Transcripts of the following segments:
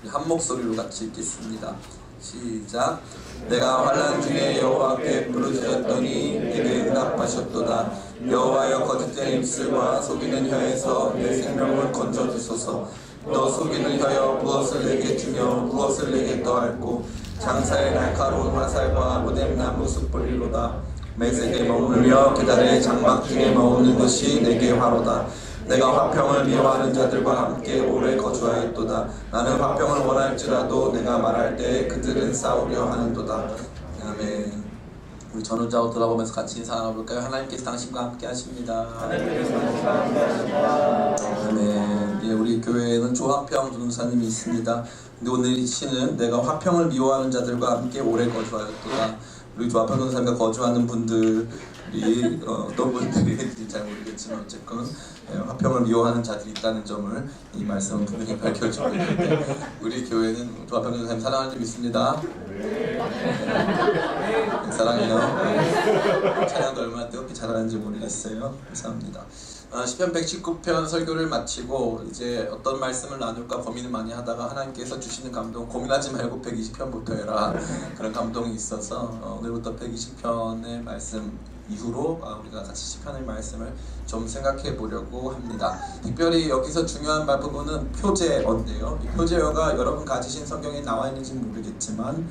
한 목소리로 같이 읽겠습니다. 시작. 내가 환난 중에 여호와께 부르짖었더니 내게 응답하셨도다. 여호와여 거짓된 입술과 속이는 혀에서 내 생명을 건져주소서. 너 속이는 혀여 무엇을 내게 주며 무엇을 내게 더할꼬. 장사의 날카로운 화살과 무댐나무 숯불이로다. 매색에 머물며 계달의 장막 중에 머무는 것이 내게 화로다. 내가 화평을 미워하는 자들과 함께 오래 거주하였도다. 나는 화평을 원할지라도 내가 말할 때 그들은 싸우려 하는도다. 아멘. 우리 전우자로 돌아보면서 같이 인사 나눠볼까요? 하나님께서 당신과 함께 하십니다. 아멘. 예, 우리 교회에는 조화평 전도사님이 있습니다. 근데 오늘 이 시는 내가 화평을 미워하는 자들과 함께 오래 거주하였도다. 우리 조화평 전도사님과 거주하는 분들이 어떤 분들인지 잘 모르겠지만 어쨌건 화평을 미워하는 자들이 있다는 점을 이 말씀은 분명히 밝혀주고 있는데 우리 교회는 조화평 전도사님 사랑하는 줄 믿습니다. 사랑해요. 찬양도 얼마나 뜨겁게 잘하는지 모르겠어요. 감사합니다. 시편 119편 설교를 마치고 이제 어떤 말씀을 나눌까 고민을 많이 하다가 하나님께서 주시는 감동, 고민하지 말고 120편부터 해라, 그런 감동이 있어서 오늘부터 120편의 말씀 이후로 우리가 같이 시편의 말씀을 좀 생각해 보려고 합니다. 특별히 여기서 중요한 부분은 표제어인데요. 이 표제어가 여러분 가지신 성경에 나와 있는지는 모르겠지만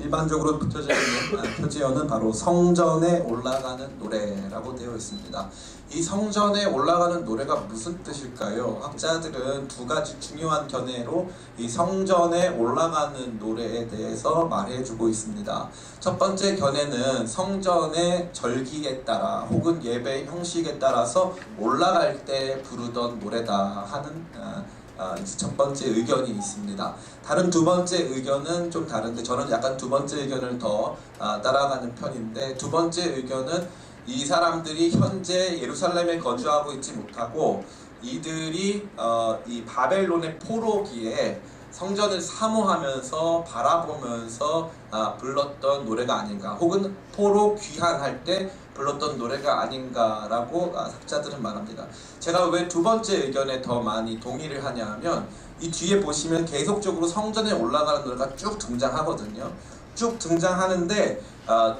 일반적으로 붙여져 있는 표제어는 바로 성전에 올라가는 노래라고 되어 있습니다. 이 성전에 올라가는 노래가 무슨 뜻일까요? 학자들은 두 가지 중요한 견해로 이 성전에 올라가는 노래에 대해서 말해주고 있습니다. 첫 번째 견해는 성전의 절기에 따라 혹은 예배 형식에 따라서 올라갈 때 부르던 노래다 하는 첫 번째 의견이 있습니다. 다른 두 번째 의견은 좀 다른데 저는 약간 두 번째 의견을 더 따라가는 편인데, 두 번째 의견은 이 사람들이 현재 예루살렘에 거주하고 있지 못하고 이들이 이 바벨론의 포로기에 성전을 사모하면서 바라보면서 불렀던 노래가 아닌가, 혹은 포로 귀환할 때 불렀던 노래가 아닌가라고 학자들은 말합니다. 제가 왜 두 번째 의견에 더 많이 동의를 하냐 하면, 이 뒤에 보시면 계속적으로 성전에 올라가는 노래가 쭉 등장하거든요. 쭉 등장하는데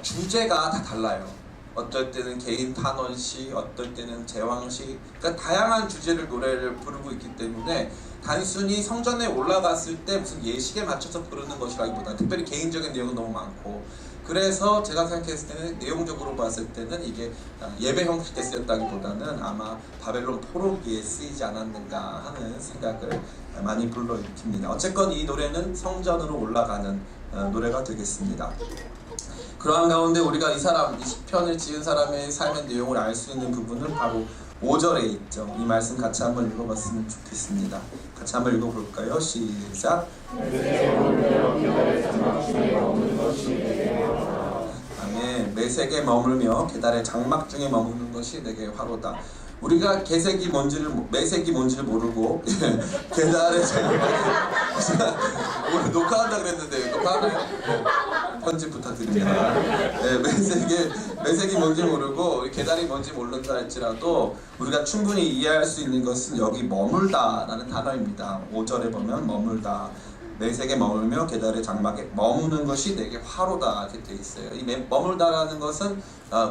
주제가 다 달라요. 어떨 때는 개인 탄원시, 어떨 때는 제왕시, 그러니까 다양한 주제를 노래를 부르고 있기 때문에 단순히 성전에 올라갔을 때 무슨 예식에 맞춰서 부르는 것이라기보다 특별히 개인적인 내용은 너무 많고, 그래서 제가 생각했을 때는 내용적으로 봤을 때는 이게 예배 형식에 쓰였다기보다는 아마 바벨론 포로기에 쓰이지 않았는가 하는 생각을 많이 불러일으킵니다. 어쨌건 이 노래는 성전으로 올라가는 노래가 되겠습니다. 그러한 가운데 우리가 이 시편을 지은 사람의 삶의 내용을 알 수 있는 부분은 바로 5절에 있죠. 이 말씀 같이 한번 읽어봤으면 좋겠습니다. 같이 한번 읽어볼까요? 시작. 아멘. 매색에 머물며 계달의 장막 중에 머무는 것이 내게 화로다. 우리가 매색이 뭔지를 모르고 계달의 장막 오늘 녹화한다 그랬는데 녹화하면 편집 부탁드립니다. 네, 매색이 뭔지 모르고 계달이 뭔지 모른다 할지라도 우리가 충분히 이해할 수 있는 것은 여기 머물다라는 단어입니다. 5절에 보면 머물다. 매색에 머물며 계달의 장막에 머무는 것이 내게 화로다 이렇게 되어 있어요. 이 머물다라는 것은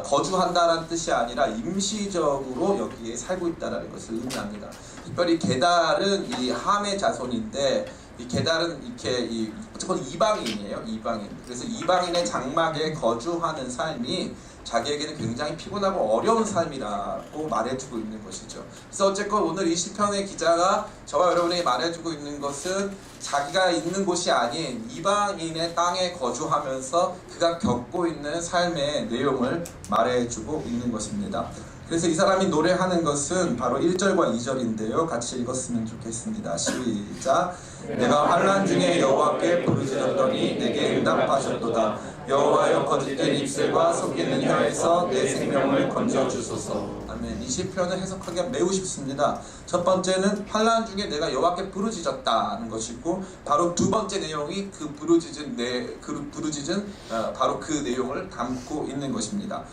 거주한다라는 뜻이 아니라 임시적으로 여기에 살고 있다라는 것을 의미합니다. 특별히 계달은 이 함의 자손인데, 이 계달은 이렇게 어쨌건 이방인이에요. 이방인. 그래서 이방인의 장막에 거주하는 삶이 자기에게는 굉장히 피곤하고 어려운 삶이라고 말해주고 있는 것이죠. 그래서 어쨌건 오늘 이 시편의 기자가 저와 여러분에게 말해주고 있는 것은 자기가 있는 곳이 아닌 이방인의 땅에 거주하면서 그가 겪고 있는 삶의 내용을 말해주고 있는 것입니다. 그래서 이 사람이 노래하는 것은 바로 1절과 2절인데요. 같이 읽었으면 좋겠습니다. 시작. 내가 환난 중에 여호와께 부르짖었더니 내게 응답하셨도다. 여호와여 거짓된 입술과 속이는 혀에서 내 생명을 건져주소서. 아멘. 이 시편을 해석하기가 매우 쉽습니다. 첫 번째는 환난 중에 내가 여호와께 부르짖었다는 것이고, 바로 두 번째 내용이 그 부르짖은 바로 그 내용을 담고 있는 것입니다.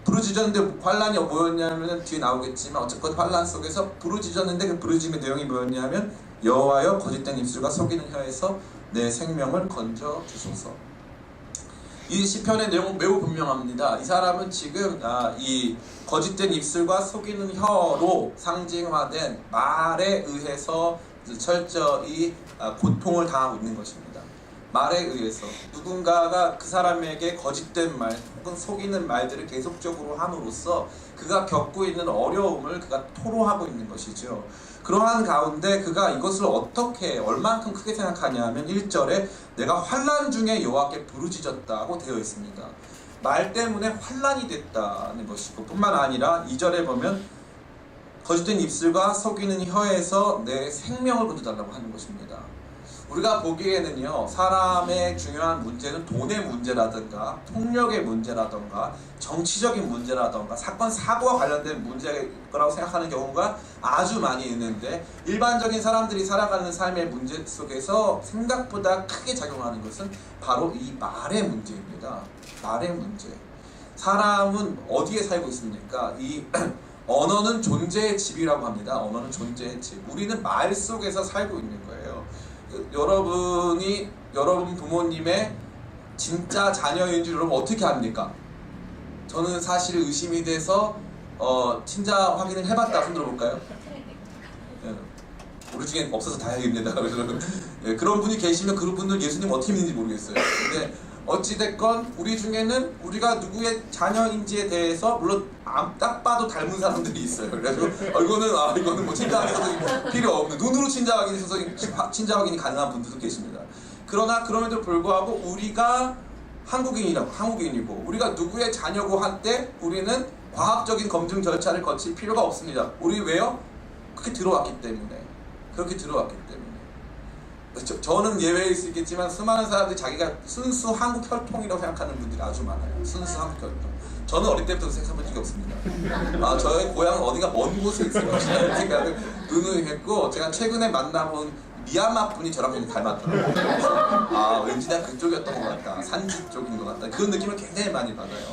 부르짖었는데 환란이 뭐였냐면 뒤에 나오겠지만 어쨌건 환란 속에서 부르짖었는데 그 부르짖음의 내용이 뭐였냐면 여호와여 거짓된 입술과 속이는 혀에서 내 생명을 건져 주소서. 이 시편의 내용은 매우 분명합니다. 이 사람은 지금 이 거짓된 입술과 속이는 혀로 상징화된 말에 의해서 철저히 고통을 당하고 있는 것입니다. 말에 의해서 누군가가 그 사람에게 거짓된 말 혹은 속이는 말들을 계속적으로 함으로써 그가 겪고 있는 어려움을 그가 토로하고 있는 것이죠. 그러한 가운데 그가 이것을 어떻게 얼만큼 크게 생각하냐 하면 1절에 내가 환난 중에 여호와께 부르짖었다고 되어 있습니다. 말 때문에 환난이 됐다는 것이고 뿐만 아니라 2절에 보면 거짓된 입술과 속이는 혀에서 내 생명을 건져달라고 하는 것입니다. 우리가 보기에는요, 사람의 중요한 문제는 돈의 문제라든가 폭력의 문제라든가 정치적인 문제라든가 사건 사고와 관련된 문제일 거라고 생각하는 경우가 아주 많이 있는데, 일반적인 사람들이 살아가는 삶의 문제 속에서 생각보다 크게 작용하는 것은 바로 이 말의 문제입니다. 말의 문제. 사람은 어디에 살고 있습니까? 이 언어는 존재의 집이라고 합니다. 언어는 존재의 집. 우리는 말 속에서 살고 있는 거예요. 여러분 부모님의 진짜 자녀인지 여러분 어떻게 합니까? 저는 사실 의심이 돼서 친자 확인을 해봤다. 손 들어볼까요? 예, 우리 중에 없어서 다행입니다. 예, 그런 분이 계시면 그분들 예수님 어떻게 믿는지 모르겠어요. 근데 어찌됐건 우리 중에는 우리가 누구의 자녀인지에 대해서 물론 딱 봐도 닮은 사람들이 있어요. 그래서 이거는 뭐 친자 확인이 필요 없는, 눈으로 친자 확인이 가능한 분들도 계십니다. 그러나 그럼에도 불구하고 우리가 한국인이고 우리가 누구의 자녀고 할 때 우리는 과학적인 검증 절차를 거칠 필요가 없습니다. 우리 왜요? 그렇게 들어왔기 때문에. 저는 예외일 수 있겠지만 수많은 사람들이 자기가 순수 한국 혈통이라고 생각하는 분들이 아주 많아요. 순수 한국 혈통. 저는 어릴 때부터 생각해본 적이 없습니다. 저의 고향은 어디가 먼 곳에 있을 것이라는 생각을 누누했고, 제가 최근에 만나본 미얀마 분이 저랑 좀 닮았더라고요. 왠지 내가 그쪽이었던 것 같다. 산지 쪽인 것 같다. 그런 느낌을 굉장히 많이 받아요.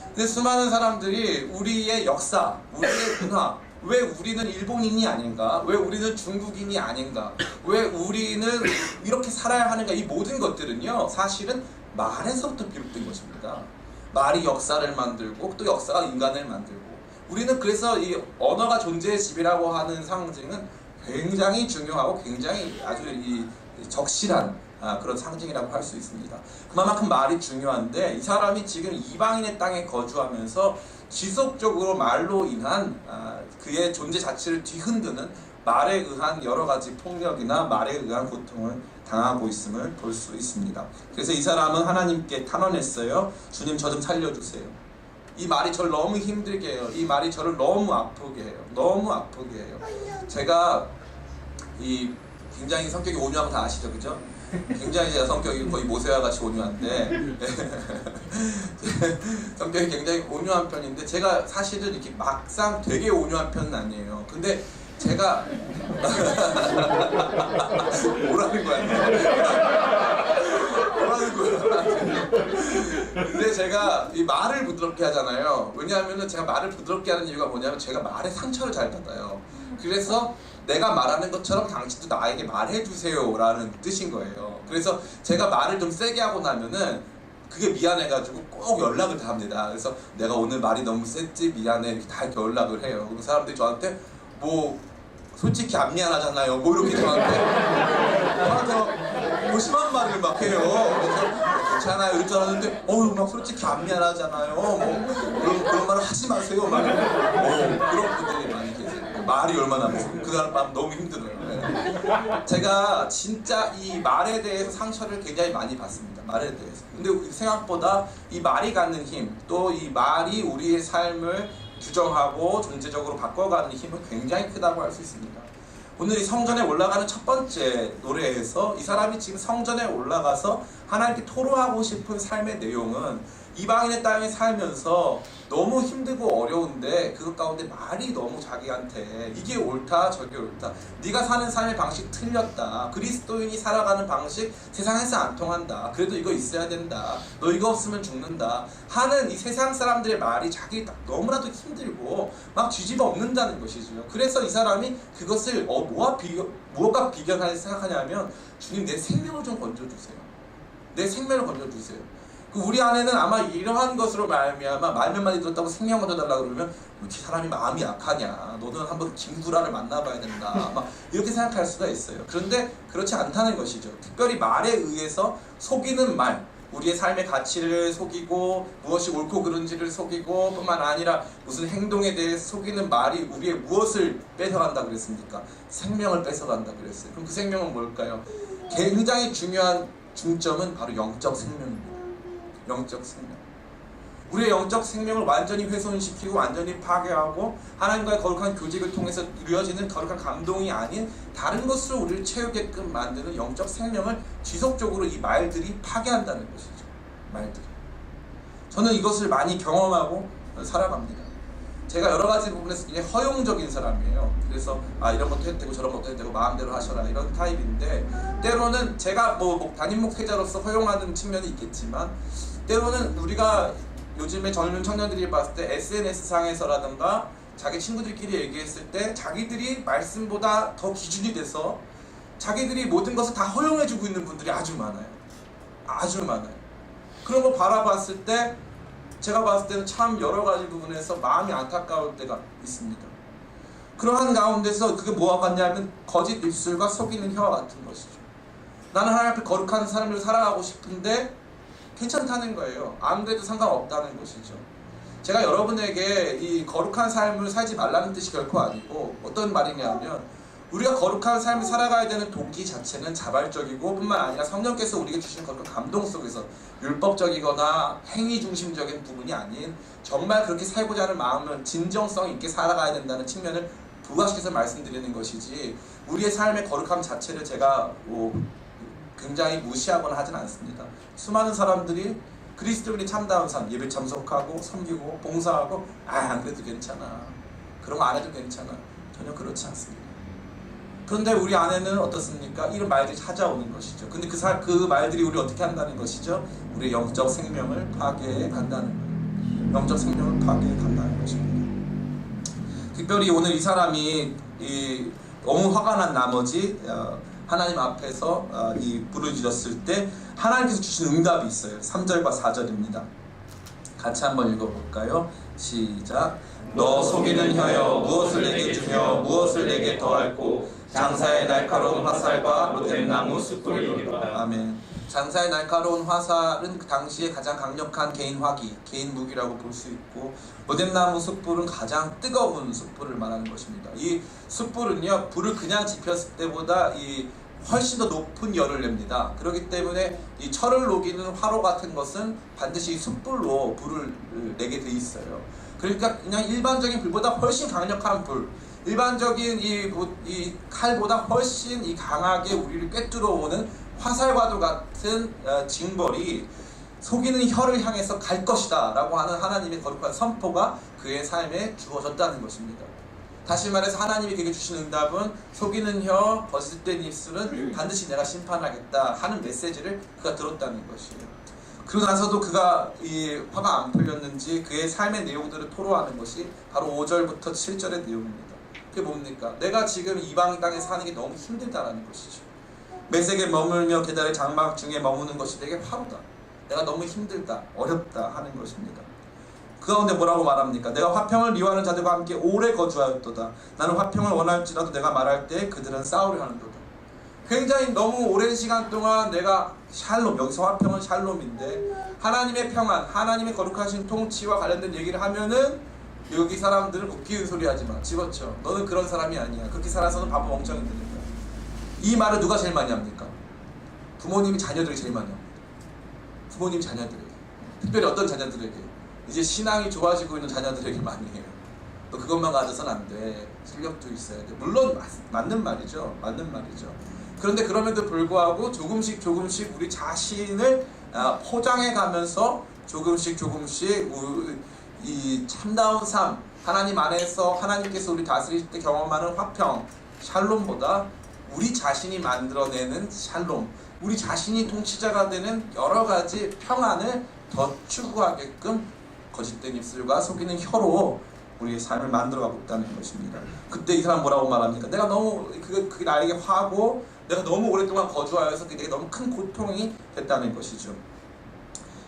근데 수많은 사람들이 우리의 역사, 우리의 문화, 왜 우리는 일본인이 아닌가? 왜 우리는 중국인이 아닌가? 왜 우리는 이렇게 살아야 하는가? 이 모든 것들은요, 사실은 말에서부터 비롯된 것입니다. 말이 역사를 만들고 또 역사가 인간을 만들고, 우리는 그래서 이 언어가 존재의 집이라고 하는 상징은 굉장히 중요하고 굉장히 아주 적실한 그런 상징이라고 할 수 있습니다. 그만큼 말이 중요한데, 이 사람이 지금 이방인의 땅에 거주하면서 지속적으로 말로 인한 그의 존재 자체를 뒤흔드는 말에 의한 여러 가지 폭력이나 말에 의한 고통을 당하고 있음을 볼 수 있습니다. 그래서 이 사람은 하나님께 탄원했어요. 주님, 저 좀 살려주세요. 이 말이 저를 너무 힘들게 해요. 이 말이 저를 너무 아프게 해요. 너무 아프게 해요. 제가 굉장히 성격이 온유한 거 다 아시죠? 그죠? 굉장히 제가 성격이 거의 모세와 같이 온유한데 성격이 굉장히 온유한 편인데, 제가 사실은 이렇게 막상 되게 온유한 편은 아니에요. 근데 제가 뭐라는 거야? 뭐라는 거야? 근데 제가 이 말을 부드럽게 하잖아요. 왜냐하면 제가 말을 부드럽게 하는 이유가 뭐냐면, 제가 말에 상처를 잘 받아요. 그래서 내가 말하는 것처럼 당신도 나에게 말해주세요 라는 뜻인 거예요. 그래서 제가 말을 좀 세게 하고 나면은 그게 미안해가지고 꼭 연락을 다 합니다. 그래서 내가 오늘 말이 너무 셌지, 미안해, 이렇게 다 이렇게 연락을 해요. 그럼 사람들이 저한테 뭐 솔직히 안 미안하잖아요, 뭐 이렇게 저한테 심한 말을 막 해요. 그래서 괜찮아요 이럴 줄 알았는데, 막 솔직히 안 미안하잖아요, 뭐 그런 말을 하지 마세요, 막 그런 분들이 많이 계세요. 말이 얼마나 무서워. 그날 밤 너무 힘들어요. 네. 제가 진짜 이 말에 대해서 상처를 굉장히 많이 받습니다. 말에 대해서. 근데 생각보다 이 말이 갖는 힘, 또 이 말이 우리의 삶을 규정하고 존재적으로 바꿔가는 힘은 굉장히 크다고 할 수 있습니다. 오늘 이 성전에 올라가는 첫 번째 노래에서 이 사람이 지금 성전에 올라가서 하나님께 토로하고 싶은 삶의 내용은, 이방인의 땅에 살면서 너무 힘들고 어려운데 그것 가운데 말이 너무 자기한테 이게 옳다 저게 옳다, 네가 사는 삶의 방식 틀렸다, 그리스도인이 살아가는 방식 세상에서 안 통한다, 그래도 이거 있어야 된다, 너 이거 없으면 죽는다 하는 이 세상 사람들의 말이 자기 너무나도 힘들고 막 뒤집어 엎는다는 것이죠. 그래서 이 사람이 그것을 무엇과 비견할 생각하냐면, 주님 내 생명을 좀 건져주세요. 내 생명을 건져주세요. 우리 안에는 아마 이러한 것으로 말미암아 말 몇 마디 들었다고 생명 건져달라고 그러면 이 사람이 마음이 약하냐, 너는 한번 김구라를 만나봐야 된다, 막 이렇게 생각할 수가 있어요. 그런데 그렇지 않다는 것이죠. 특별히 말에 의해서 속이는 말, 우리의 삶의 가치를 속이고 무엇이 옳고 그른지를 속이고 뿐만 아니라 무슨 행동에 대해서 속이는 말이 우리의 무엇을 뺏어간다 그랬습니까? 생명을 뺏어간다 그랬어요. 그럼 그 생명은 뭘까요? 굉장히 중요한 중점은 바로 영적 생명입니다. 영적 생명. 우리의 영적 생명을 완전히 훼손시키고 완전히 파괴하고 하나님과의 거룩한 교직을 통해서 이루어지는 거룩한 감동이 아닌 다른 것으로 우리를 채우게끔 만드는 영적 생명을 지속적으로 이 말들이 파괴한다는 것이죠. 말들이. 저는 이것을 많이 경험하고 살아갑니다. 제가 여러 가지 부분에서 굉장히 허용적인 사람이에요. 그래서 이런 것도 해도 되고 저런 것도 해도 되고 마음대로 하셔라 이런 타입인데, 때로는 제가 담임 목회자로서 허용하는 측면이 있겠지만, 때로는 우리가 요즘에 젊은 청년들이 봤을 때 SNS상에서라든가 자기 친구들끼리 얘기했을 때 자기들이 말씀보다 더 기준이 돼서 자기들이 모든 것을 다 허용해주고 있는 분들이 아주 많아요. 아주 많아요. 그런 거 바라봤을 때 제가 봤을 때는 참 여러 가지 부분에서 마음이 안타까울 때가 있습니다. 그러한 가운데서 그게 뭐와 같냐면 거짓 입술과 속이는 혀와 같은 것이죠. 나는 하나님 앞에 거룩한 삶을 살아가고 싶은데 괜찮다는 거예요. 안 그래도 상관없다는 것이죠. 제가 여러분에게 이 거룩한 삶을 살지 말라는 뜻이 결코 아니고, 어떤 말이냐면 우리가 거룩한 삶을 살아가야 되는 동기 자체는 자발적이고 뿐만 아니라 성령께서 우리에게 주시는 거룩한 감동 속에서 율법적이거나 행위 중심적인 부분이 아닌 정말 그렇게 살고자 하는 마음을 진정성 있게 살아가야 된다는 측면을 부각시켜서 말씀드리는 것이지, 우리의 삶의 거룩함 자체를 제가 굉장히 무시하거나 하진 않습니다. 수많은 사람들이 그리스도인이 참다운 삶, 예배 참석하고 섬기고 봉사하고 안 그래도 괜찮아, 그런 거 안 해도 괜찮아, 전혀 그렇지 않습니다. 그런데 우리 안에는 어떻습니까? 이런 말들이 찾아오는 것이죠. 근데 그 말들이 우리 어떻게 한다는 것이죠? 우리의 영적 생명을 파괴해 간다는 거예요. 영적 생명을 파괴해 간다는 것입니다. 특별히 오늘 이 사람이 너무 화가 난 나머지 하나님 앞에서 이 부르짖었을 때 하나님께서 주신 응답이 있어요. 3절과 4절입니다. 같이 한번 읽어볼까요? 시작. 너 속이는 혀여, 무엇을 내게 주며 무엇을 내게 더할꼬, 장사의 날카로운 화살과 로뎀나무 숯불을 이기로다. 아멘. 장사의 날카로운 화살은 그 당시에 가장 강력한 개인 화기, 개인 무기라고 볼 수 있고, 로뎀나무 숯불은 가장 뜨거운 숯불을 말하는 것입니다. 이 숯불은요, 불을 그냥 지폈을 때보다 훨씬 더 높은 열을 냅니다. 그렇기 때문에 이 철을 녹이는 화로 같은 것은 반드시 숯불로 불을 내게 돼 있어요. 그러니까 그냥 일반적인 불보다 훨씬 강력한 불, 일반적인 이 칼보다 훨씬 강하게 우리를 꿰뚫어오는 화살과도 같은 징벌이 속이는 혀를 향해서 갈 것이다 라고 하는 하나님의 거룩한 선포가 그의 삶에 주어졌다는 것입니다. 다시 말해서 하나님이 그에게 주신 응답은 속이는 혀, 거짓된 입술은 반드시 내가 심판하겠다 하는 메시지를 그가 들었다는 것이에요. 그러고 나서도 그가 이 화가 안 풀렸는지 그의 삶의 내용들을 토로하는 것이 바로 5절부터 7절의 내용입니다. 그게 뭡니까? 내가 지금 이방 땅에 사는 게 너무 힘들다라는 것이죠. 메색에 머물며 계달의 장막 중에 머무는 것이 되게 화루다. 내가 너무 힘들다, 어렵다 하는 것입니다. 그 가운데 뭐라고 말합니까? 내가 화평을 미워하는 자들과 함께 오래 거주하였도다. 나는 화평을 원할지라도 내가 말할 때 그들은 싸우려 하는도다. 굉장히 너무 오랜 시간 동안 내가 샬롬, 여기서 화평은 샬롬인데 하나님의 평안, 하나님의 거룩하신 통치와 관련된 얘기를 하면은 여기 사람들은 웃기는 소리 하지 마, 집어쳐, 너는 그런 사람이 아니야, 그렇게 살아서는 바보 멍청이들이야. 이 말을 누가 제일 많이 합니까? 부모님이 자녀들이 제일 많이 합니다. 부모님 자녀들에게, 특별히 어떤 자녀들에게, 이제 신앙이 좋아지고 있는 자녀들에게 많이 해요. 너 그것만 가져서는 안 돼, 실력도 있어야 돼. 물론 맞는 말이죠. 맞는 말이죠. 그런데 그럼에도 불구하고 조금씩 우리 자신을 포장해 가면서 조금씩 이 참다운 삶, 하나님 안에서 하나님께서 우리 다스릴 때 경험하는 화평, 샬롬보다 우리 자신이 만들어내는 샬롬, 우리 자신이 통치자가 되는 여러 가지 평안을 더 추구하게끔 거짓된 입술과 속이는 혀로 우리의 삶을 만들어가고 있다는 것입니다. 그때 이 사람 뭐라고 말합니까? 내가 너무 그게 나에게 화고 내가 너무 오랫동안 거주하여서 그게 너무 큰 고통이 됐다는 것이죠.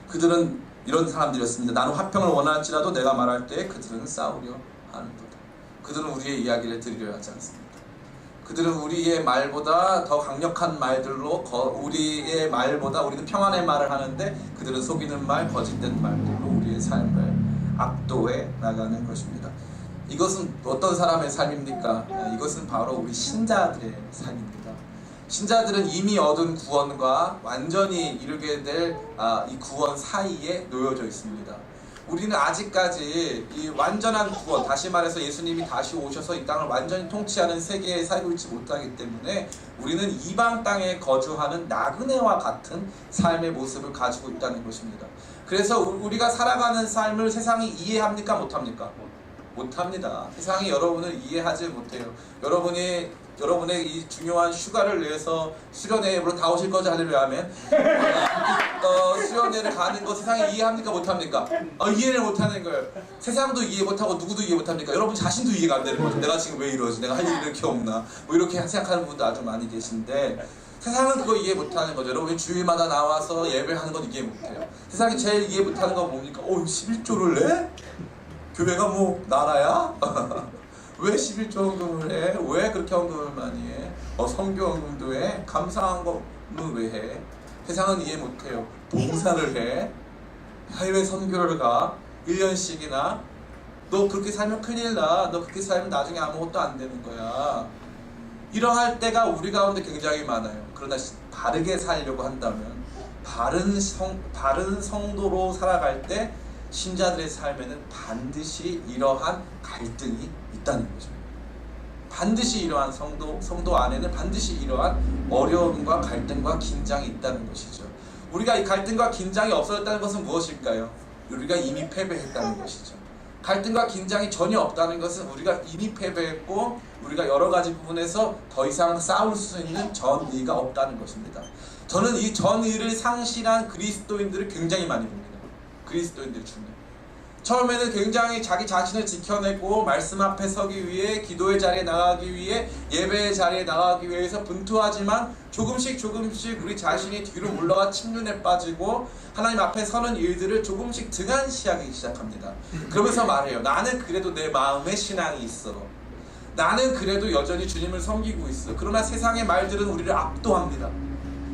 그들은 이런 사람들이었습니다. 나는 화평을 원할지라도 내가 말할 때 그들은 싸우려 하는도다. 그들은 우리의 이야기를 들으려 하지 않습니다. 그들은 우리의 말보다 더 강력한 말들로 우리의 말보다 우리는 평안의 말을 하는데 그들은 속이는 말, 거짓된 말들로 우리의 삶을 압도해 나가는 것입니다. 이것은 어떤 사람의 삶입니까? 이것은 바로 우리 신자들의 삶입니다. 신자들은 이미 얻은 구원과 완전히 이루게 될 이 구원 사이에 놓여져 있습니다. 우리는 아직까지 이 완전한 구원, 다시 말해서 예수님이 다시 오셔서 이 땅을 완전히 통치하는 세계에 살고 있지 못하기 때문에 우리는 이방 땅에 거주하는 나그네와 같은 삶의 모습을 가지고 있다는 것입니다. 그래서 우리가 살아가는 삶을 세상이 이해합니까? 못합니까? 못합니다. 세상이 여러분을 이해하지 못해요. 여러분의 이 중요한 휴가를 위해서 수련회에 물론 다 오실 거죠, 할렐루야 하면 수련회를 가는 거 세상이 이해합니까? 못합니까? 이해를 못하는 거예요. 세상도 이해 못하고 누구도 이해 못합니까? 여러분 자신도 이해가 안 되는 거죠. 내가 지금 왜 이러지? 내가 할 일이 이렇게 없나? 뭐 이렇게 생각하는 분도 아주 많이 계신데 세상은 그거 이해 못하는 거죠. 여러분이 주일마다 나와서 예배하는 건 이해 못해요. 세상이 제일 이해 못하는 건 뭡니까? 11조를 내? 교회가 뭐 나라야? 왜 11조 헌금을 해? 왜 그렇게 헌금을 많이 해? 선교 헌금도 해? 감사한 거는 왜 해? 세상은 이해 못해요. 봉사를 해? 해외 선교를 가? 1년씩이나? 너 그렇게 살면 큰일 나. 너 그렇게 살면 나중에 아무것도 안 되는 거야. 이러할 때가 우리 가운데 굉장히 많아요. 그러나 바르게 살려고 한다면 바른 성도로 살아갈 때 신자들의 삶에는 반드시 이러한 갈등이 있다는 거죠. 반드시 이러한 성도 안에는 반드시 이러한 어려움과 갈등과 긴장이 있다는 것이죠. 우리가 이 갈등과 긴장이 없어졌다는 것은 무엇일까요? 우리가 이미 패배했다는 것이죠. 갈등과 긴장이 전혀 없다는 것은 우리가 이미 패배했고 우리가 여러 가지 부분에서 더 이상 싸울 수 있는 전의가 없다는 것입니다. 저는 이 전의를 상실한 그리스도인들을 굉장히 많이 봅니다. 그리스도인들 중에 처음에는 굉장히 자기 자신을 지켜내고 말씀 앞에 서기 위해 기도의 자리에 나가기 위해 예배의 자리에 나가기 위해서 분투하지만 조금씩 우리 자신이 뒤로 물러가 침륜에 빠지고 하나님 앞에 서는 일들을 조금씩 등한시하기 시작합니다. 그러면서 말해요. 나는 그래도 내 마음에 신앙이 있어. 나는 그래도 여전히 주님을 섬기고 있어. 그러나 세상의 말들은 우리를 압도합니다.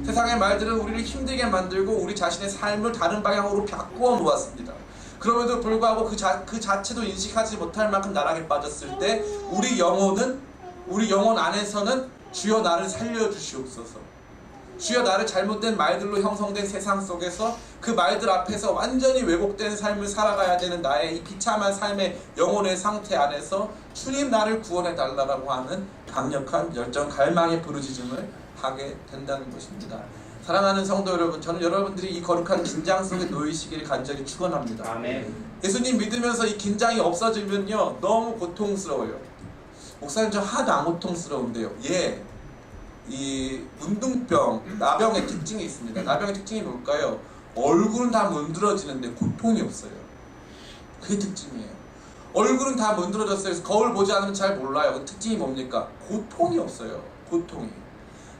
세상의 말들은 우리를 힘들게 만들고 우리 자신의 삶을 다른 방향으로 바꾸어 놓았습니다. 그럼에도 불구하고 그 자체도 인식하지 못할 만큼 나락에 빠졌을 때 우리 영혼 안에서는 주여 나를 살려주시옵소서. 주여 나를 잘못된 말들로 형성된 세상 속에서 그 말들 앞에서 완전히 왜곡된 삶을 살아가야 되는 나의 이 비참한 삶의 영혼의 상태 안에서 주님 나를 구원해 달라고 하는 강력한 열정 갈망의 부르짖음을 하게 된다는 것입니다. 사랑하는 성도 여러분, 저는 여러분들이 이 거룩한 긴장 속에 놓이시기를 간절히 축원합니다. 아멘. 예수님 믿으면서 이 긴장이 없어지면요 너무 고통스러워요. 목사님 저 하나도 안 고통스러운데요. 이 문둥병, 나병의 특징이 있습니다. 나병의 특징이 뭘까요? 얼굴은 다 문드러지는데 고통이 없어요. 그게 특징이에요. 얼굴은 다 문드러졌어요. 그래서 거울 보지 않으면 잘 몰라요. 그 특징이 뭡니까? 고통이 없어요. 고통이.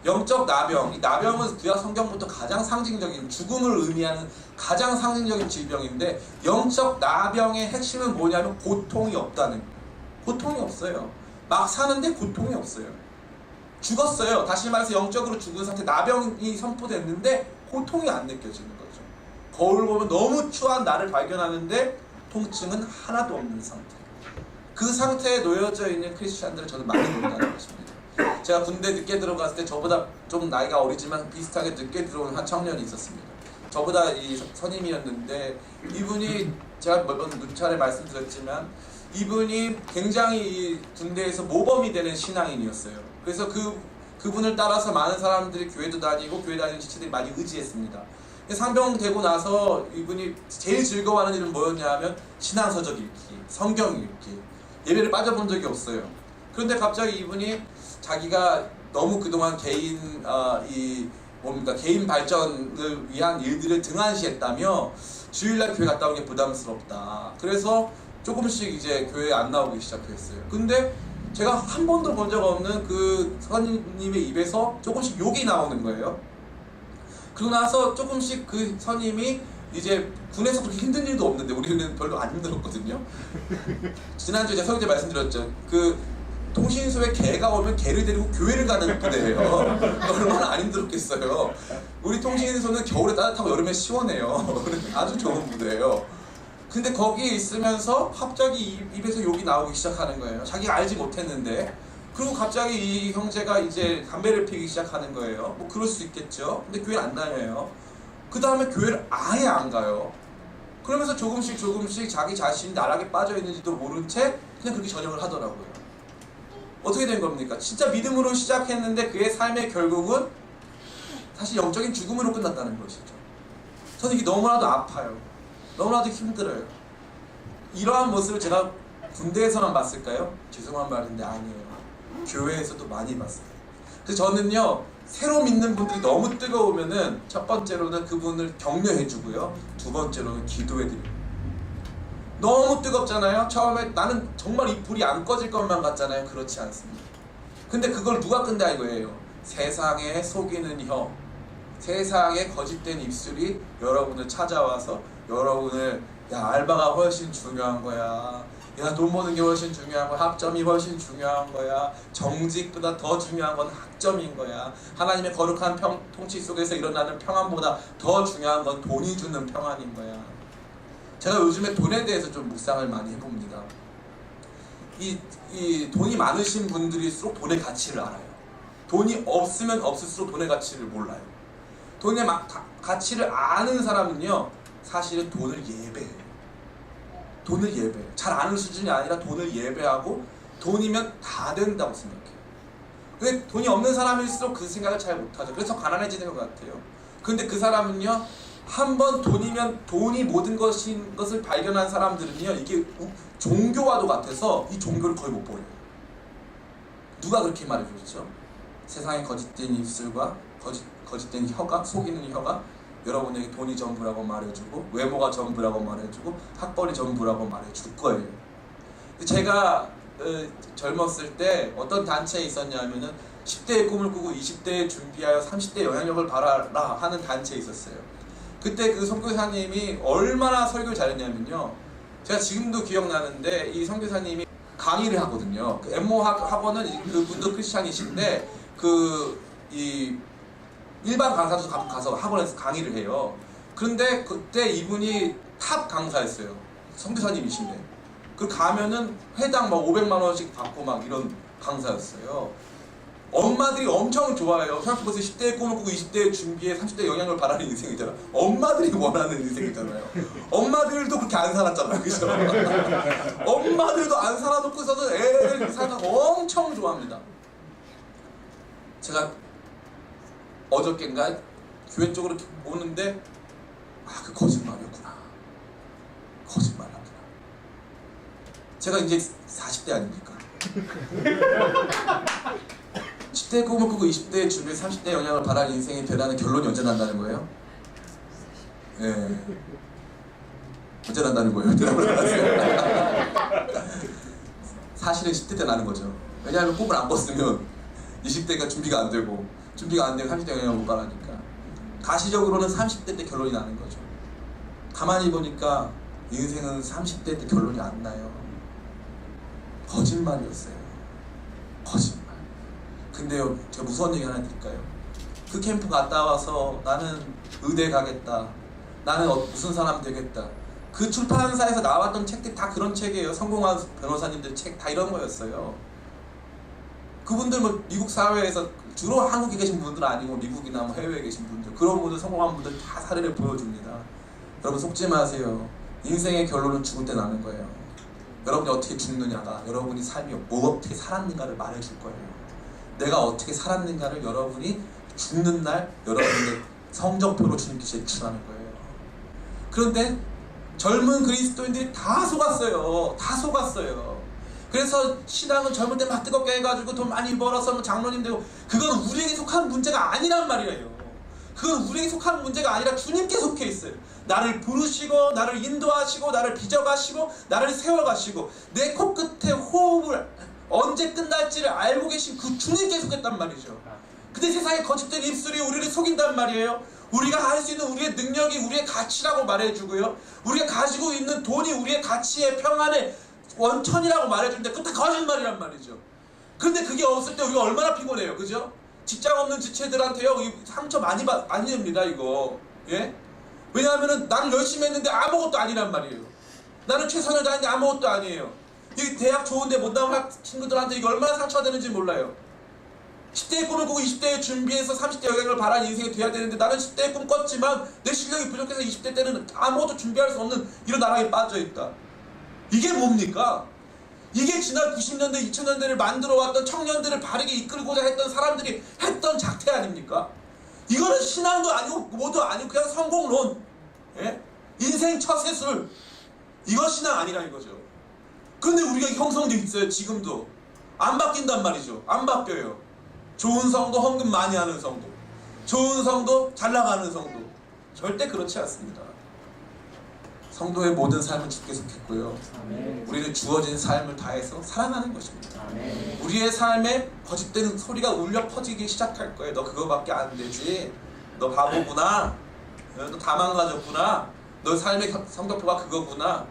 영적 나병, 이 나병은 구약 성경부터 가장 상징적인 죽음을 의미하는 가장 상징적인 질병인데 영적 나병의 핵심은 뭐냐면 고통이 없다는 거예요. 고통이 없어요. 막 사는데 고통이 없어요. 죽었어요. 다시 말해서 영적으로 죽은 상태, 나병이 선포됐는데 고통이 안 느껴지는 거죠. 거울 보면 너무 추한 나를 발견하는데 통증은 하나도 없는 상태. 그 상태에 놓여져 있는 크리스찬들을 저는 많이 본다는 것입니다. 제가 군대 늦게 들어갔을 때 저보다 좀 나이가 어리지만 비슷하게 늦게 들어온 한 청년이 있었습니다. 저보다 이 선임이었는데 이분이 제가 몇 차례 말씀드렸지만 이분이 굉장히 이 군대에서 모범이 되는 신앙인이었어요. 그래서 그분을 따라서 많은 사람들이 교회도 다니고 교회 다니는 지체들이 많이 의지했습니다. 상병 되고 나서 이분이 제일 즐거워하는 일은 뭐였냐 하면 신앙서적 읽기, 성경 읽기, 예배를 빠져본 적이 없어요. 그런데 갑자기 이분이 자기가 너무 그동안 개인 개인 발전을 위한 일들을 등한시했다며 주일날 교회 갔다 오는 게 부담스럽다. 그래서 조금씩 이제 교회에 안 나오기 시작했어요. 근데 제가 한 번도 본 적 없는 그 선임님의 입에서 조금씩 욕이 나오는 거예요. 그러고 나서 조금씩 그 선임이 이제 군에서 그렇게 힘든 일도 없는데 우리는 별로 안 힘들었거든요. 지난주에 제가 설교 때 말씀드렸죠. 그 통신소에 개가 오면 개를 데리고 교회를 가는 부대예요. 얼마나 안 힘들었겠어요. 우리 통신소는 겨울에 따뜻하고 여름에 시원해요. 아주 좋은 부대예요. 근데 거기에 있으면서 갑자기 입에서 욕이 나오기 시작하는 거예요. 자기가 알지 못했는데. 그리고 갑자기 이 형제가 이제 담배를 피우기 시작하는 거예요. 뭐 그럴 수 있겠죠. 근데 교회를 안 다녀요. 그 다음에 교회를 아예 안 가요. 그러면서 조금씩 자기 자신이 나락에 빠져 있는지도 모른 채 그냥 그렇게 전역을 하더라고요. 어떻게 된 겁니까? 진짜 믿음으로 시작했는데 그의 삶의 결국은 사실 영적인 죽음으로 끝났다는 것이죠. 저는 이게 너무나도 아파요. 너무나도 힘들어요. 이러한 모습을 제가 군대에서만 봤을까요? 죄송한 말인데 아니에요. 교회에서도 많이 봤어요. 그래서 저는요, 새로 믿는 분들이 너무 뜨거우면은 첫 번째로는 그분을 격려해주고요, 두 번째로는 기도해드려요. 너무 뜨겁잖아요. 처음에 나는 정말 이 불이 안 꺼질 것만 같잖아요. 그렇지 않습니다. 근데 그걸 누가 끈다 이거예요. 세상에 속이는 혀, 세상에 거짓된 입술이 여러분을 찾아와서 여러분을 야, 알바가 훨씬 중요한 거야, 야, 돈 버는 게 훨씬 중요한 거야, 학점이 훨씬 중요한 거야, 정직보다 더 중요한 건 학점인 거야, 하나님의 거룩한 통치 속에서 일어나는 평안보다 더 중요한 건 돈이 주는 평안인 거야. 제가 요즘에 돈에 대해서 좀 묵상을 많이 해봅니다. 이 돈이 많으신 분들일수록 돈의 가치를 알아요. 돈이 없으면 없을수록 돈의 가치를 몰라요. 돈의 가치를 아는 사람은요, 사실은 돈을 예배해요. 돈을 예배해요. 잘 아는 수준이 아니라 돈을 예배하고 돈이면 다 된다고 생각해요. 근데 돈이 없는 사람일수록 그 생각을 잘 못하죠. 그래서 가난해지는 것 같아요. 근데 그 사람은요, 한번 돈이면 돈이 모든 것을 발견한 사람들은요, 이게 종교와도 같아서 이 종교를 거의 못 버려요. 누가 그렇게 말해줬죠? 세상에 거짓된 입술과 거짓된 혀가, 속이는 혀가 여러분에게 돈이 전부라고 말해주고, 외모가 전부라고 말해주고, 학벌이 전부라고 말해줄 거예요. 제가 젊었을 때 어떤 단체에 있었냐면은 10대의 꿈을 꾸고 20대에 준비하여 30대의 영향력을 발휘하라 하는 단체에 있었어요. 그때 그 선교사님이 얼마나 설교를 잘했냐면요, 제가 지금도 기억나는데 이 선교사님이 강의를 하거든요. 그 엠모 학원은 그분도 크리스찬이신데 이 일반 강사도 가서 학원에서 강의를 해요. 그런데 그때 이분이 탑 강사였어요. 선교사님이신데. 그 가면은 회당 막 500만 원씩 받고 막 이런 강사였어요. 엄마들이 엄청 좋아해요. 생각해보세요. 10대에 꿈을 꾸고 20대에 준비해 30대 영향을 바라는 인생이잖아. 엄마들이 원하는 인생이잖아요. 엄마들도 그렇게 안 살았잖아요. 그죠? 엄마들도 안 살아놓고서는 애를 살다가 엄청 좋아합니다. 제가 어저께인가 교회 쪽으로 오는데 그 거짓말이었구나. 거짓말이었구나. 제가 이제 40대 아닙니까? 10대에 꿈을 꾸고 20대에 준비해 30대 영향을 바라는 인생이 되라는 결론이 언제 난다는 거예요? 예. 언제 난다는 거예요? 대답을 하세요. 사실은 10대 때 나는 거죠. 왜냐하면 꿈을 안 꿨으면 20대가 준비가 안 되고 30대 영향을 못 바라니까. 가시적으로는 30대 때 결론이 나는 거죠. 가만히 보니까 인생은 30대 때 결론이 안 나요. 거짓말이었어요. 거짓말. 근데요, 제가 무서운 얘기 하나 드릴까요? 그 캠프 갔다 와서 나는 의대 가겠다, 나는 무슨 사람 되겠다, 그 출판사에서 나왔던 책들이 다 그런 책이에요. 성공한 변호사님들 책 다 이런 거였어요. 그분들 뭐 미국 사회에서 주로 한국에 계신 분들은 아니고 미국이나 뭐 해외에 계신 분들, 그런 분들, 성공한 분들 다 사례를 보여줍니다. 여러분 속지 마세요. 인생의 결론은 죽을 때 나는 거예요. 여러분이 어떻게 죽느냐가 여러분이 삶이 어떻게 살았는가를 말해줄 거예요. 내가 어떻게 살았는가를 여러분이 죽는 날 여러분의 성적표로 주님께서 제출하는 거예요. 그런데 젊은 그리스도인들이 다 속았어요. 다 속았어요. 그래서 신앙은 젊을 때 막 뜨겁게 해가지고 돈 많이 벌어서 뭐 장로님 되고, 그건 우리에게 속한 문제가 아니란 말이에요. 그건 우리에게 속한 문제가 아니라 주님께 속해 있어요. 나를 부르시고 나를 인도하시고 나를 빚어가시고 나를 세워가시고 내 코끝에 호흡을 언제 끝날지를 알고 계신 그 주님께 속했단 말이죠. 근데 세상에 거짓된 입술이 우리를 속인단 말이에요. 우리가 할 수 있는 우리의 능력이 우리의 가치라고 말해주고요, 우리가 가지고 있는 돈이 우리의 가치의 평안의 원천이라고 말해주는데 그것도 거짓말이란 말이죠. 그런데 그게 없을 때 우리가 얼마나 피곤해요. 그죠? 직장 없는 지체들한테요, 상처 많이 냅니다 이거. 예? 왜냐하면은 나는 열심히 했는데 아무것도 아니란 말이에요. 나는 최선을 다했는데 아무것도 아니에요. 이 대학 좋은데 못 나온 친구들한테 이게 얼마나 상처가 되는지 몰라요. 10대의 꿈을 꾸고 20대에 준비해서 30대 영향을 바란 인생이 돼야 되는데, 나는 10대의 꿈 꿨지만 내 실력이 부족해서 20대 때는 아무것도 준비할 수 없는 이런 나락에 빠져있다. 이게 뭡니까? 이게 지난 90년대 2000년대를 만들어왔던 청년들을 바르게 이끌고자 했던 사람들이 했던 작태 아닙니까? 이거는 신앙도 아니고 뭐도 아니고 그냥 성공론, 예? 인생 처세술, 이거 신앙 아니라 이거죠. 근데 우리가 형성되어 있어요. 지금도 안 바뀐단 말이죠. 안 바뀌어요. 좋은 성도, 헌금 많이 하는 성도, 좋은 성도, 잘 나가는 성도, 절대 그렇지 않습니다. 성도의 모든 삶은 주께 속했고요, 우리는 주어진 삶을 다해서 살아가는 것입니다. 우리의 삶에 거짓된 소리가 울려 퍼지기 시작할 거예요. 너 그거밖에 안 되지, 너 바보구나, 너 다 망가졌구나, 너 삶의 성적표가 그거구나.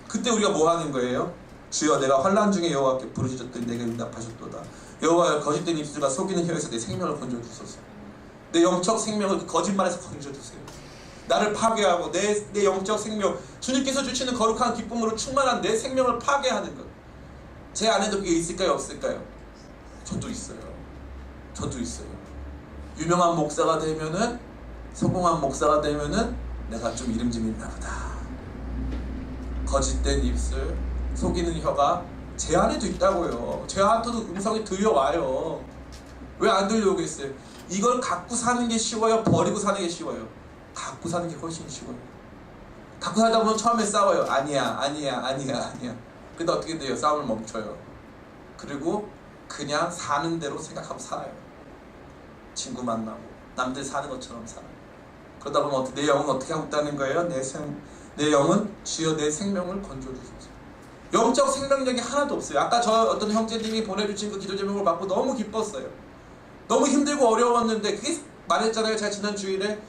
그때 우리가 뭐 하는 거예요? 주여, 내가 환난 중에 여호와께 부르짖었더니 내게 응답하셨도다. 여호와여, 거짓된 입술과 속이는 혀에서 내 생명을 건져주소서. 내 영적 생명을 그 거짓말에서 건져주세요. 나를 파괴하고 내 영적 생명, 주님께서 주시는 거룩한 기쁨으로 충만한 내 생명을 파괴하는 것. 제 안에도 그게 있을까요, 없을까요? 저도 있어요. 저도 있어요. 유명한 목사가 되면은, 성공한 목사가 되면은 내가 좀 이름 좀 있나 보다. 거짓된 입술, 속이는 혀가 제 안에도 있다고요. 제 안에도 음성이 들려와요. 왜 안 들려오겠어요? 이걸 갖고 사는 게 쉬워요, 버리고 사는 게 쉬워요? 갖고 사는 게 훨씬 쉬워요. 갖고 살다 보면 처음에 싸워요. 아니야. 근데 어떻게 돼요? 싸움을 멈춰요. 그리고 그냥 사는 대로 생각하고 살아요. 친구 만나고 남들 사는 것처럼 살아요. 그러다 보면 내 영은 어떻게 하고 있다는 거예요? 내 영은 주여 내 생명을 건져주소서. 영적 생명력이 하나도 없어요. 아까 저 어떤 형제님이 보내주신 그 기도 제목을 받고 너무 기뻤어요. 너무 힘들고 어려웠는데, 그게 말했잖아요, 제가 지난 주일에.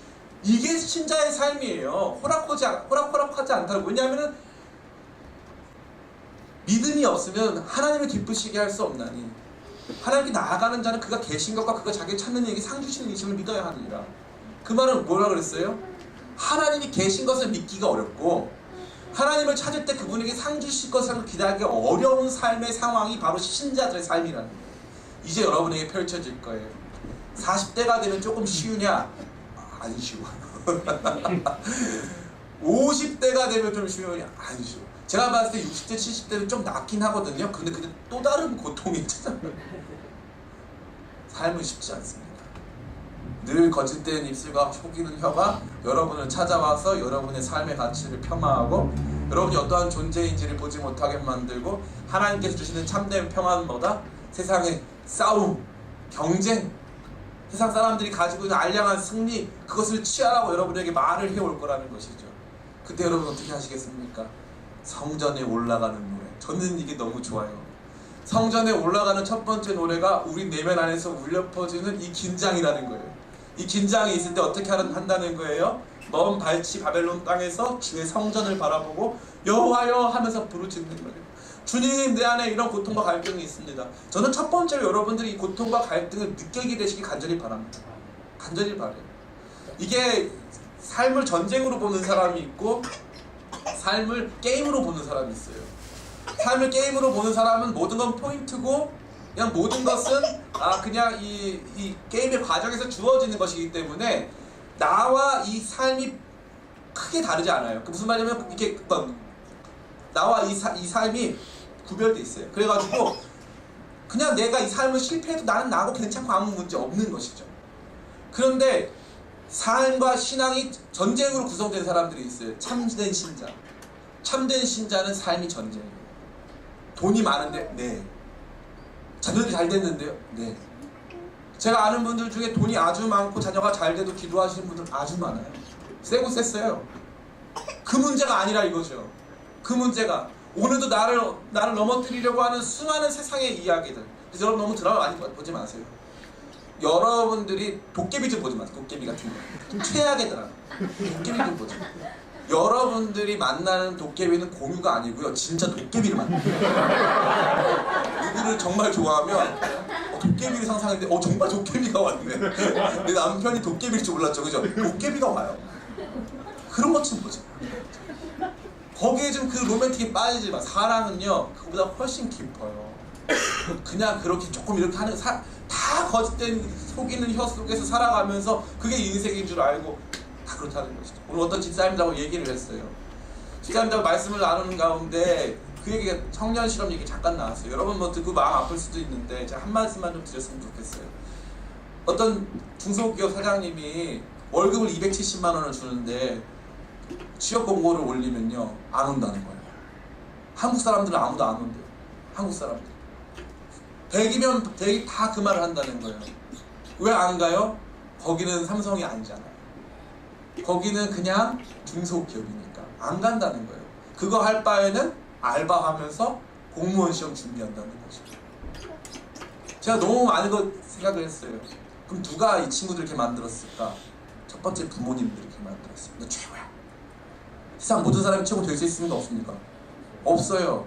이게 신자의 삶이에요. 호락호락하지 않다고. 왜냐하면 믿음이 없으면 하나님을 기쁘시게 할 수 없나니, 하나님께 나아가는 자는 그가 계신 것과 그가 자기를 찾는 이에게 상 주시는 이심을 믿어야 하느니라. 그 말은 뭐라 그랬어요? 하나님이 계신 것을 믿기가 어렵고, 하나님을 찾을 때 그분에게 상 주실 것을 기다리기 어려운 삶의 상황이 바로 신자들의 삶이라는 거예요. 이제 여러분에게 펼쳐질 거예요. 40대가 되면 조금 쉬우냐? 안 쉬워요. 50대가 되면 좀 쉬우냐? 안 쉬워. 제가 봤을 때 60대, 70대는 좀 낫긴 하거든요. 근데 또 다른 고통이 찾아와요. 삶은 쉽지 않습니다. 늘 거짓된 입술과 속이는 혀가 여러분을 찾아와서 여러분의 삶의 가치를 폄하하고, 여러분이 어떠한 존재인지를 보지 못하게 만들고, 하나님께서 주시는 참된 평안보다 세상의 싸움, 경쟁, 세상 사람들이 가지고 있는 알량한 승리, 그것을 취하라고 여러분에게 말을 해올 거라는 것이죠. 그때 여러분 어떻게 하시겠습니까? 성전에 올라가는 노래. 저는 이게 너무 좋아요. 성전에 올라가는 첫 번째 노래가 우리 내면 안에서 울려 퍼지는 이 긴장이라는 거예요. 이 긴장이 있을 때 어떻게 한다는 거예요? 먼 발치 바벨론 땅에서 주의 성전을 바라보고 여호와여 하면서 부르짖는 거예요. 주님, 내 안에 이런 고통과 갈등이 있습니다. 저는 첫 번째로 여러분들이 이 고통과 갈등을 느끼게 되시기 간절히 바랍니다. 간절히 바라요. 이게 삶을 전쟁으로 보는 사람이 있고, 삶을 게임으로 보는 사람이 있어요. 삶을 게임으로 보는 사람은 모든 건 포인트고, 그냥 모든 것은 그냥 이 게임의 과정에서 주어지는 것이기 때문에 나와 이 삶이 크게 다르지 않아요. 그 무슨 말이냐면, 이렇게 나와 이 삶이 구별돼 있어요. 그래가지고 그냥 내가 이 삶을 실패해도 나는 나고 괜찮고 아무 문제 없는 것이죠. 그런데 삶과 신앙이 전쟁으로 구성된 사람들이 있어요. 참된 신자. 참된 신자는 삶이 전쟁이에요. 돈이 많은데 네. 자녀들이 잘 됐는데요 네. 제가 아는 분들 중에 돈이 아주 많고 자녀가 잘 돼도 기도하시는 분들 아주 많아요. 세고 셌어요. 그 문제가 아니라 이거죠. 그 문제가 오늘도 나를 넘어뜨리려고 하는 수많은 세상의 이야기들. 그래서 여러분 너무 드라마 많이 보지 마세요. 여러분들이 도깨비 좀 보지 마세요. 도깨비 같은 거. 최악의 드라마. 도깨비 좀 보지 마세요. 여러분들이 만나는 도깨비는 공유가 아니고요. 진짜 도깨비를 만나요. 누구를 정말 좋아하면 도깨비를 상상했는데 정말 도깨비가 왔네. 내 남편이 도깨비일 줄 몰랐죠. 그죠? 도깨비가 와요. 그런 것 좀 보죠. 거기에 좀 그 로맨틱에 빠지지 마. 사랑은요 그보다 훨씬 깊어요. 그냥 그렇게 조금 이렇게 하는 다 거짓된 속이는 혀 속에서 살아가면서 그게 인생인 줄 알고 다 그렇다는 것이죠. 오늘 어떤 집사님들하고 얘기를 했어요. 집사님들하고 말씀을 나누는 가운데 그 얘기가 청년 실험 얘기 잠깐 나왔어요. 여러분 뭐 듣고 마음 아플 수도 있는데 제가 한 말씀만 좀 드렸으면 좋겠어요. 어떤 중소기업 사장님이 월급을 270만 원을 주는데 취업 공고를 올리면요 안 온다는 거예요. 한국 사람들은 아무도 안 온대요. 한국 사람들 100이면 100이 다 그 말을 한다는 거예요. 왜 안 가요? 거기는 삼성이 아니잖아요. 거기는 그냥 중소기업이니까 안 간다는 거예요. 그거 할 바에는 알바하면서 공무원 시험 준비한다는 거죠. 제가 너무 많은 거 생각을 했어요. 그럼 누가 이 친구들 이렇게 만들었을까? 첫 번째 부모님들이 이렇게 만들었어요. 너 최고야. 세상 모든 사람이 최고 될 수 있습니까? 없습니까? 없어요.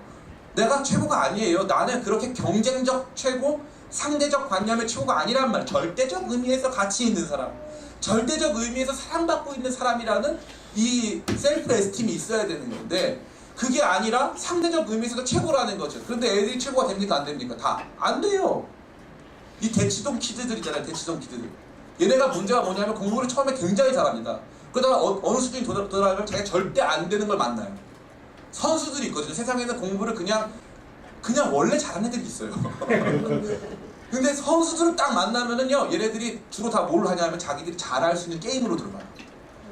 내가 최고가 아니에요. 나는 그렇게 경쟁적 최고, 상대적 관념의 최고가 아니란 말. 절대적 의미에서 가치 있는 사람, 절대적 의미에서 사랑받고 있는 사람이라는 이 셀프 에스팀이 있어야 되는 건데 그게 아니라 상대적 의미에서도 최고라는 거죠. 그런데 애들이 최고가 됩니까? 안 됩니까? 다 안 돼요. 이 대치동 키드들 있잖아요. 대치동 키드들. 얘네가 문제가 뭐냐면 공부를 처음에 굉장히 잘합니다. 그러다가 어느 수준이 도달하면 자기가 절대 안 되는 걸 만나요. 선수들이 있거든요. 세상에는 공부를 그냥 원래 잘하는 애들이 있어요. 근데 선수들을 딱 만나면은요 얘네들이 주로 다 뭘 하냐면 자기들이 잘할 수 있는 게임으로 들어가요.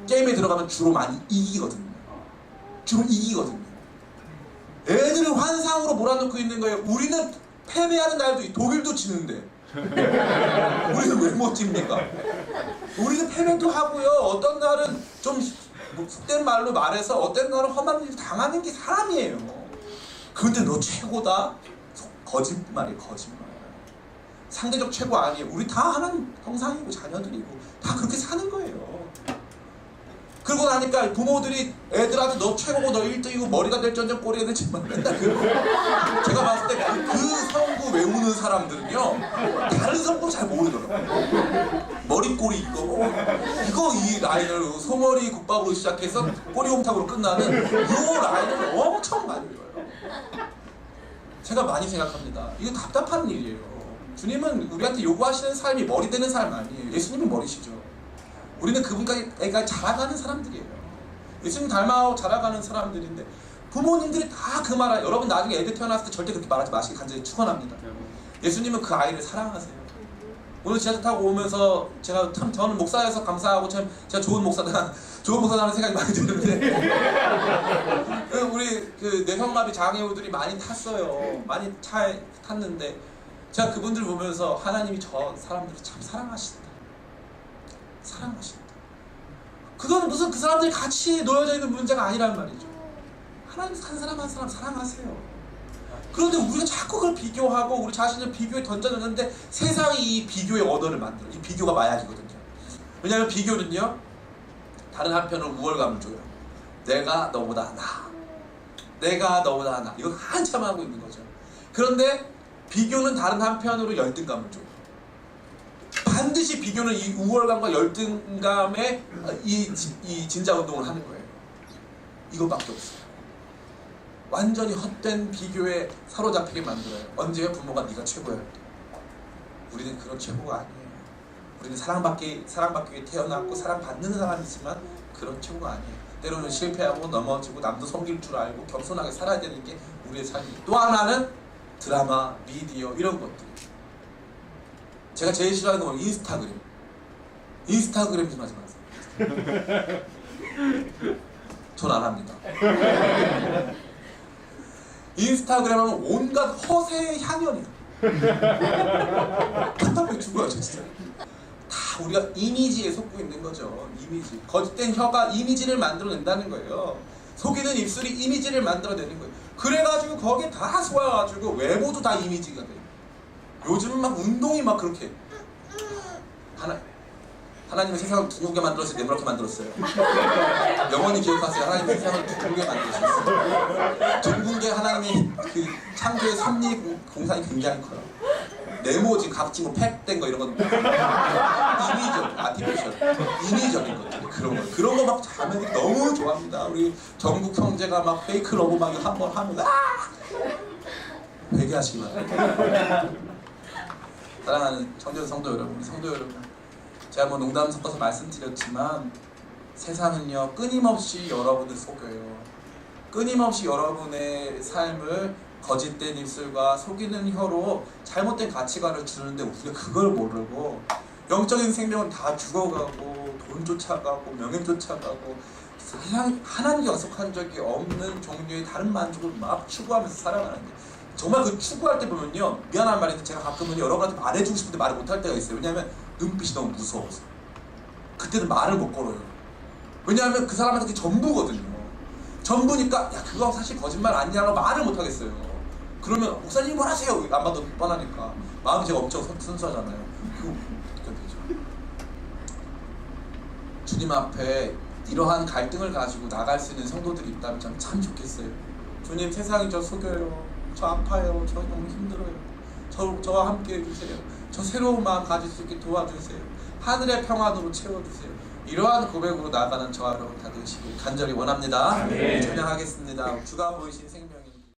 게임에 들어가면 주로 많이 이기거든요. 주로 이기거든요. 애들을 환상으로 몰아넣고 있는 거예요. 우리는 패배하는 날도 독일도 지는데 우리는 왜 못 집니까? 우리는 패배도 하고요. 어떤 날은 좀 속된 말로 말해서 어떤 날은 험한 일을 당하는 게 사람이에요. 그런데 너 최고다? 거짓말이에요. 거짓말. 상대적 최고 아니에요. 우리 다 하는 형상이고 자녀들이고 다 그렇게 사는 거예요. 그러고 나니까 부모들이 애들한테 너 최고고 너 1등이고 머리가 될전적 꼬리가 될지만 맨날 제가 봤을 때 그 성구 외우는 사람들은요 다른 성구 잘 모르더라고요. 머리꼬리 이거 이 라인을 소머리 국밥으로 시작해서 꼬리홈탕으로 끝나는 이 라인을 엄청 많이 외워요. 제가 많이 생각합니다. 이거 답답한 일이에요. 주님은 우리한테 요구하시는 삶이 머리 되는 삶 아니에요. 예수님은 머리시죠. 우리는 그분까지 자라가는 사람들이에요. 예수님 닮아 자라가는 사람들인데 부모님들이 다 그 말, 여러분 나중에 애들 태어났을 때 절대 그렇게 말하지 마시기 간절히 축원합니다. 예수님은 그 아이를 사랑하세요. 오늘 지하철 타고 오면서 제가 참 저는 목사여서 감사하고 참 제가 좋은 목사다는 생각이 많이 드는데 우리 그 뇌성마비 장애우들이 많이 탔어요. 많이 탔는데 제가 그분들 보면서 하나님이 저 사람들을 참 사랑하신다. 그거는 무슨 그 사람들이 같이 놓여져 있는 문제가 아니란 말이죠. 하나님 한 사람 한 사람 사랑하세요. 그런데 우리가 자꾸 그걸 비교하고 우리 자신을 비교에 던져놓는데 세상이 이 비교의 언어를 만들어요. 이 비교가 마약이거든요. 왜냐하면 비교는요 다른 한편으로 우월감을 줘요. 내가 너보다 나아. 이거 한참 하고 있는 거죠. 그런데 비교는 다른 한편으로 열등감을 줘요. 반드시 비교는 이 우월감과 열등감에 이 진자운동을 하는 거예요. 이것밖에 없어요. 완전히 헛된 비교에 사로잡히게 만들어요. 언제요? 부모가 네가 최고야. 우리는 그런 최고가 아니에요. 우리는 사랑받기 위해 태어났고 사랑받는 사람이지만 그런 최고가 아니에요. 때로는 실패하고 넘어지고 남도 섬길 줄 알고 겸손하게 살아야 되는 게 우리의 삶이에요. 또 하나는 드라마, 미디어 이런 것들. 제가 제일 싫어하는 건 인스타그램. 인스타그램 좀 하지 마세요. 전 안 합니다. 인스타그램은 온갖 허세의 향연이야. 답답해 죽어요 진짜. 다 우리가 이미지에 속고 있는 거죠. 이미지. 거짓된 혀가 이미지를 만들어낸다는 거예요. 속이는 입술이 이미지를 만들어내는 거예요. 그래가지고 거기에 다 쏘아가지고 외모도 다 이미지가 돼요. 요즘 막 운동이 막 그렇게 하나님은 세상을 둥글게 만들었어요? 네모나게 만들었어요? 영원히 기억하세요. 하나님은 세상을 둥글게 만드셨어요. 둥글게 하나님의 그 창조의 섭리 공산이 굉장히 커요. 네모 지금 각지 뭐 팩된 거 이런 건 이미적, 아티피셜, 인위적인 것들 그런 거 막 자매들이 너무 좋아합니다. 우리 전국 형제가 막 페이크 러브 막 한 번 하면 회개하시기 바랍니다. 사랑하는 청년 성도 여러분, 제가 뭐 농담 섞어서 말씀드렸지만 세상은요 끊임없이 여러분을 속여요. 끊임없이 여러분의 삶을 거짓된 입술과 속이는 혀로 잘못된 가치관을 주는데 우리가 그걸 모르고 영적인 생명은 다 죽어가고 돈 쫓아가고 명예 쫓아가고 하나님께 약속한 적이 없는 종류의 다른 만족을 막 추구하면서 살아가는 게 정말 그 추구할 때 보면요 미안한 말인데 제가 가끔은 여러분한테 말해주고 싶은데 말을 못할 때가 있어요. 왜냐하면 눈빛이 너무 무서워서 그때는 말을 못 걸어요. 왜냐하면 그 사람한테 그게 전부거든요. 전부니까 야 그거 사실 거짓말 아니라고 말을 못 하겠어요. 그러면 목사님이 뭘 하세요? 안 봐도 뻔하니까 마음이 제가 엄청 순수하잖아요. 그거 느껴지죠. 주님 앞에 이러한 갈등을 가지고 나갈 수 있는 성도들이 있다면 참 좋겠어요. 주님 세상이 저 속여요. 저 아파요. 저 너무 힘들어요. 저와 함께 해주세요. 저 새로운 마음 가질 수 있게 도와주세요. 하늘의 평안으로 채워주세요. 이러한 고백으로 나아가는 저와 여러분 다 되시길 간절히 원합니다. 찬양하겠습니다. 주가 보이신 생명